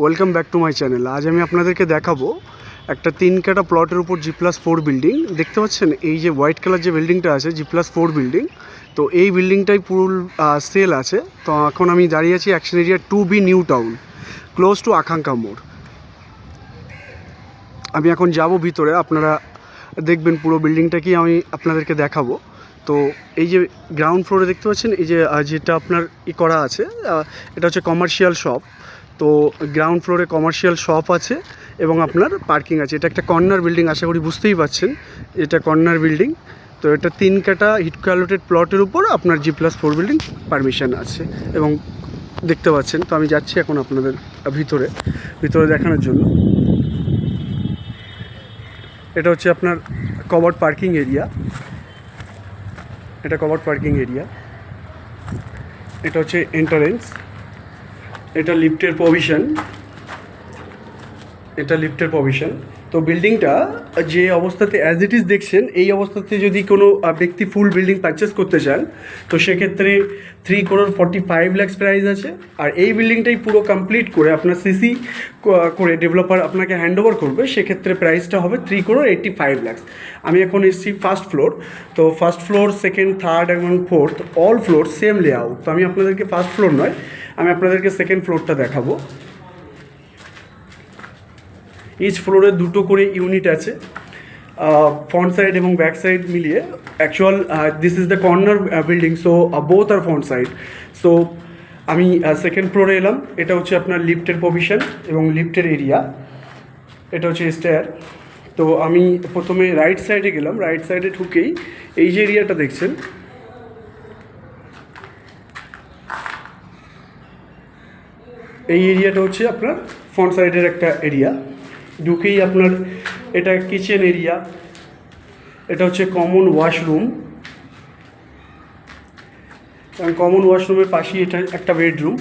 Welcome back to my channel. আজ আমি আপনাদেরকে দেখাবো একটা 3 কাঠা প্লটের উপর G+4 বিল্ডিং। দেখতে পাচ্ছেন এই যে হোয়াইট কালার যে বিল্ডিংটা আছে G+4 বিল্ডিং, তো এই বিল্ডিংটাই পুরো সেল আছে। তো এখন আমি দাঁড়িয়ে আছি action area 2B new town, close two আকাঙ্ক্ষা মোড়। আমি এখন যাব ভিতরে, আপনারা দেখবেন পুরো বিল্ডিংটাকেই আমি আপনাদেরকে দেখাবো। তো এই যে গ্রাউন্ড ফ্লোরে দেখতে পাচ্ছেন এই যে যেটা আপনার করা আছে, এটা হচ্ছে কমার্শিয়াল শপ। তো গ্রাউন্ড ফ্লোরে কমার্শিয়াল শপ আছে এবং আপনার পার্কিং আছে। এটা একটা কর্নার বিল্ডিং, আশা করি বুঝতেই পারছেন এটা কর্নার বিল্ডিং। তো এটা 3 কাঠা হিটকো অ্যালোটেড প্লটের উপর আপনার G+4 বিল্ডিং পারমিশন আছে এবং দেখতে পাচ্ছেন। তো আমি যাচ্ছি এখন আপনাদের ভিতরে দেখানোর জন্য। এটা হচ্ছে আপনার কভার্ড পার্কিং এরিয়া, এটা কভার্ড পার্কিং এরিয়া। এটা হচ্ছে এন্ট্রান্স, এটা লিফটের প্রভিশন, এটা লিফটের প্রভিশন। তো বিল্ডিংটা যে অবস্থাতে অ্যাজ ইট ইজ দেখছেন, এই অবস্থাতে যদি কোনো ব্যক্তি ফুল বিল্ডিং পারচেস করতে চান তো সেক্ষেত্রে 3,45 লাখ প্রাইস আছে। আর এই বিল্ডিংটাই পুরো কমপ্লিট করে আপনার সিসি করে ডেভেলপার আপনাকে হ্যান্ড ওভার করবে, সেক্ষেত্রে প্রাইসটা হবে 3,85 লাখ। আমি এখন এসেছি ফার্স্ট ফ্লোর। তো ফার্স্ট ফ্লোর, সেকেন্ড, থার্ড এবং fourth all floor same layout. তো আমি আপনাদেরকে ফার্স্ট ফ্লোর নয়, আমি আপনাদেরকে সেকেন্ড ফ্লোরটা দেখাবো। ইচ ফ্লোরে দুটো করে ইউনিট আছে, ফ্রন্ট সাইড এবং ব্যাক সাইড মিলিয়ে। Actual this is the corner building, so both are front side. So আমি সেকেন্ড ফ্লোরে এলাম। এটা হচ্ছে আপনার লিফটের প্রভিশন এবং লিফটের এরিয়া। এটা হচ্ছে স্টেয়ার। তো আমি প্রথমে রাইট সাইডে গেলাম। রাইট সাইডে ঢুকেই এই যে এরিয়াটা দেখছেন, এই এরিয়াটা হচ্ছে আপনার ফ্রন্ট সাইডের একটা এরিয়া। ঢুকেই আপনার এটা কিচেন এরিয়া, এটা হচ্ছে কমন ওয়াশরুম, এবং কমন ওয়াশরুমের পাশেই এটা একটা বেডরুম,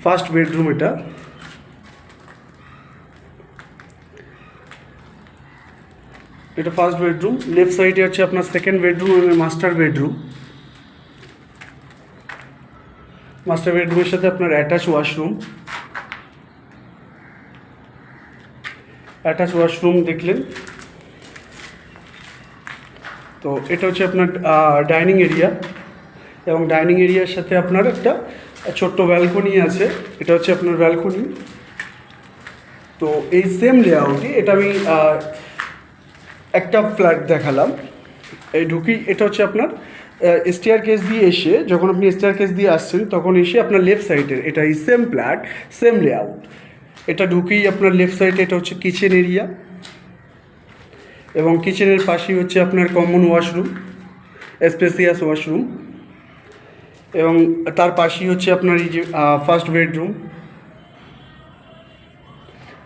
ফার্স্ট বেডরুম। এটা ফার্স্ট বেডরুম। লেফট সাইডে হচ্ছে আপনার সেকেন্ড বেডরুম এবং মাস্টার বেডরুম। মাস্টার বেডরুমের সাথে আপনার অ্যাটাচ ওয়াশরুম দেখলেন। তো এটা হচ্ছে আপনার ডাইনিং এরিয়া, এবং ডাইনিং এরিয়ার সাথে আপনার একটা ছোট্ট ব্যালকনি আছে। এটা হচ্ছে আপনার ব্যালকনি। তো এই সেম লেআউটে এটা আমি একটা ফ্ল্যাট দেখালাম। এই ঢুকি, এটা হচ্ছে আপনার স্টেয়ার কেস দিয়ে এসে, যখন আপনি স্টেয়ার কেস দিয়ে আসছেন তখন এসে আপনার লেফট সাইডের এটা এই সেম ফ্ল্যাট, সেম লেআউট। এটা ঢুকেই আপনার লেফট সাইডে এটা হচ্ছে কিচেন এরিয়া, এবং কিচেনের পাশেই হচ্ছে আপনার কমন ওয়াশরুম, স্পেসিয়াস ওয়াশরুম, এবং তার পাশেই হচ্ছে আপনার এই যে ফার্স্ট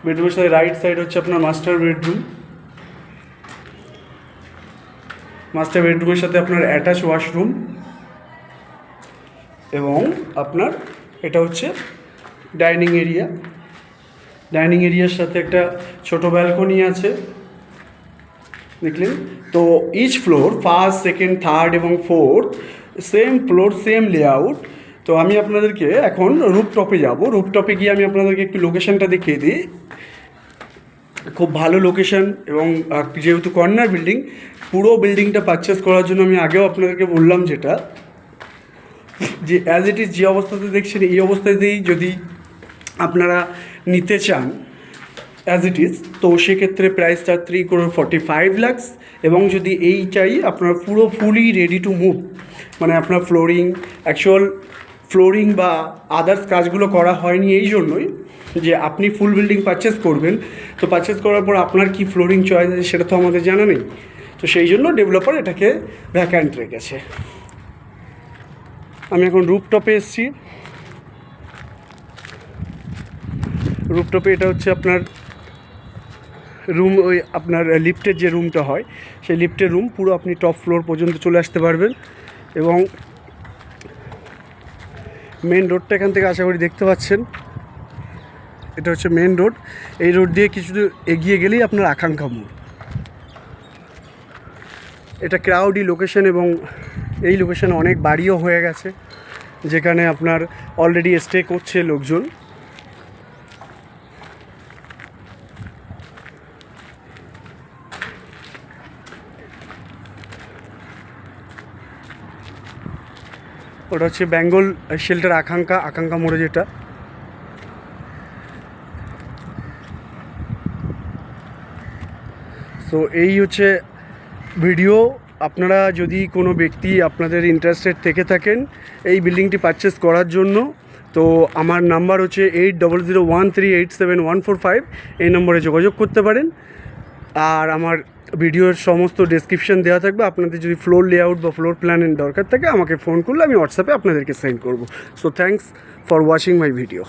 বেডরুমের সাথে রাইট সাইড হচ্ছে আপনার মাস্টার বেডরুমের সাথে আপনার অ্যাটাচ ওয়াশরুম, এবং আপনার এটা হচ্ছে ডাইনিং এরিয়ার সাথে একটা ছোট ব্যালকনি আছে দেখলেন। তো each floor, first, second, third এবং fourth same floor, same layout. তো আমি আপনাদেরকে এখন রুফটপে যাব। রুফটপে গিয়ে আমি আপনাদেরকে একটু লোকেশনটা দেখিয়ে দিই। খুব ভালো লোকেশন, এবং যেহেতু কর্নার বিল্ডিং, পুরো বিল্ডিংটা পারচেস করার জন্য আমি আগেও আপনাদেরকে বললাম যেটা, যে অ্যাজ ইট ইজ যে অবস্থাতে দেখছেন এই অবস্থাতেই যদি আপনারা নিতে চান অ্যাজ ইট ইজ, তো সেক্ষেত্রে প্রাইসটা 3,45 লাখ। এবং যদি এই চাই আপনার পুরো ফুলি রেডি টু মুভ, মানে আপনার ফ্লোরিং বা আদার্স কাজগুলো করা হয়নি এই জন্যই যে আপনি ফুল বিল্ডিং পারচেস করবেন। তো পারচেস করার পর আপনার কি ফ্লোরিং চয়েস আছে সেটা তো আমাদের জানা নেই। তো সেই জন্য ডেভেলপার এটাকে ভ্যাকান্ট রেখেছে। আমি এখন রুফটপে এসেছি। রুফটপে এটা হচ্ছে আপনার রুম, ওই আপনার লিফটের যে রুমটা হয় সেই লিফটের রুম। পুরো আপনি টপ ফ্লোর পর্যন্ত চলে আসতে পারবেন, এবং মেন রোডটা এখান থেকে আশা করি দেখতে পাচ্ছেন। এটা হচ্ছে মেন রোড। এই রোড দিয়ে কিছু এগিয়ে গেলেই আপনার আকাঙ্ক্ষা মোড়। এটা ক্রাউডি লোকেশন, এবং এই লোকেশনে অনেক বাড়িও হয়ে গেছে যেখানে আপনার অলরেডি স্টে করছে লোকজন। ওটা হচ্ছে বেঙ্গল শেল্টার আকাঙ্ক্ষা মোড়ে যেটা। সো এই হচ্ছে ভিডিও। আপনারা যদি কোনো ব্যক্তি আপনাদের ইন্টারেস্টেড থেকে থাকেন এই বিল্ডিংটি পারচেস করার জন্য, তো আমার নাম্বার হচ্ছে 8001387145, এই নম্বরে যোগাযোগ করতে পারেন। আর আমার ভিডিওর সমস্ত ডেসক্রিপশন দেওয়া থাকবে। আপনাদের যদি ফ্লোর লেআউট বা ফ্লোর প্ল্যানের দরকার থাকে আমাকে ফোন করলে আমি হোয়াটসঅ্যাপে আপনাদেরকে সেন্ড করব। So thanks for watching my video.